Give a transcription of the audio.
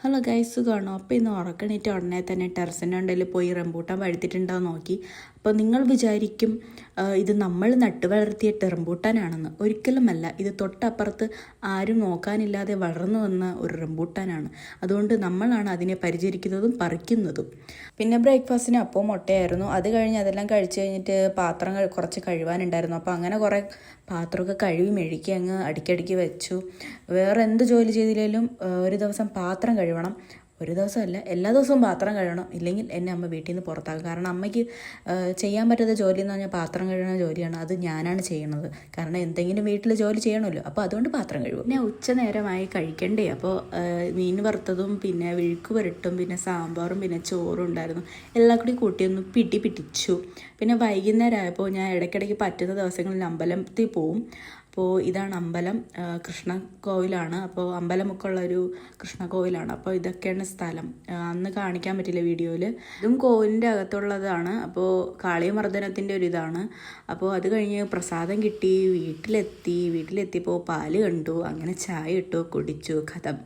Hello guys, സുഖമാണോ? അപ്പോൾ ഇന്ന് ഉറക്കണിട്ട് ഉടനെ തന്നെ ടെറസിൻ്റെ ഉണ്ടയിൽ പോയി റംബൂട്ടാൻ പഴുത്തിട്ടുണ്ടോ നോക്കി. അപ്പോൾ നിങ്ങൾ വിചാരിക്കും ഇത് നമ്മൾ നട്ടു വളർത്തിയ റംബൂട്ടാനാണെന്ന്. ഒരിക്കലുമല്ല. ഇത് തൊട്ടപ്പുറത്ത് ആരും നോക്കാനില്ലാതെ വളർന്നു വന്ന ഒരു റംബൂട്ടാനാണ്. അതുകൊണ്ട് നമ്മളാണ് അതിനെ പരിചരിക്കുന്നതും പറിക്കുന്നതും. പിന്നെ ബ്രേക്ക്ഫാസ്റ്റിന് അപ്പോൾ മുട്ടയായിരുന്നു. അത് കഴിഞ്ഞ് അതെല്ലാം കഴിച്ച് കഴിഞ്ഞിട്ട് പാത്രം കുറച്ച് കഴുകാനുണ്ടായിരുന്നു. അപ്പോൾ അങ്ങനെ കുറേ പാത്രമൊക്കെ കഴുകി മെഴുകി അങ്ങ് അടിക്കടിക്ക് വെച്ചു. വേറെ എന്ത് ജോലി ചെയ്തില്ലെങ്കിലും ഒരു ദിവസം പാത്രം കഴുകണം. ഒരു ദിവസമല്ല, എല്ലാ ദിവസവും പാത്രം കഴുകണം. ഇല്ലെങ്കിൽ എന്നെ അമ്മ വീട്ടിൽ നിന്ന് പുറത്താക്കും. കാരണം അമ്മയ്ക്ക് ചെയ്യാൻ പറ്റാത്ത ജോലി എന്ന് പറഞ്ഞാൽ പാത്രം കഴുകുന്ന ജോലിയാണ്. അത് ഞാനാണ് ചെയ്യണത്. കാരണം എന്തെങ്കിലും വീട്ടിൽ ജോലി ചെയ്യണമല്ലോ. അപ്പോൾ അതുകൊണ്ട് പാത്രം കഴുകും. പിന്നെ ഉച്ച നേരമായി കഴിക്കണ്ടേ. അപ്പോൾ മീൻ വറുത്തതും പിന്നെ വിഴുക്ക് പുരട്ടും പിന്നെ സാമ്പാറും പിന്നെ ചോറും ഉണ്ടായിരുന്നു. എല്ലാം കൂടി കൂട്ടിയൊന്ന് പിടിച്ചു. പിന്നെ വൈകുന്നേരമായപ്പോൾ ഞാൻ ഇടയ്ക്കിടയ്ക്ക് പറ്റുന്ന ദിവസങ്ങളിൽ അമ്പലത്തിൽ പോവും. അപ്പോൾ ഇതാണ് അമ്പലം, കൃഷ്ണകോവിലാണ്. അപ്പോൾ അമ്പലമൊക്കെയുള്ളൊരു കൃഷ്ണകോവിലാണ്. അപ്പോൾ ഇതൊക്കെയാണ് സ്ഥലം. അന്ന് കാണിക്കാൻ പറ്റില്ല വീഡിയോയിൽ. ഇതും കോവിലിൻ്റെ അകത്തുള്ളതാണ്. അപ്പോൾ കാളിയമർദ്ദനത്തിൻ്റെ ഒരു ഇതാണ്. അപ്പോൾ അത് കഴിഞ്ഞ് പ്രസാദം കിട്ടി, വീട്ടിലെത്തിയപ്പോൾ പാല് കണ്ടു. അങ്ങനെ ചായ ഇട്ടു, കുടിച്ചു, കഥം.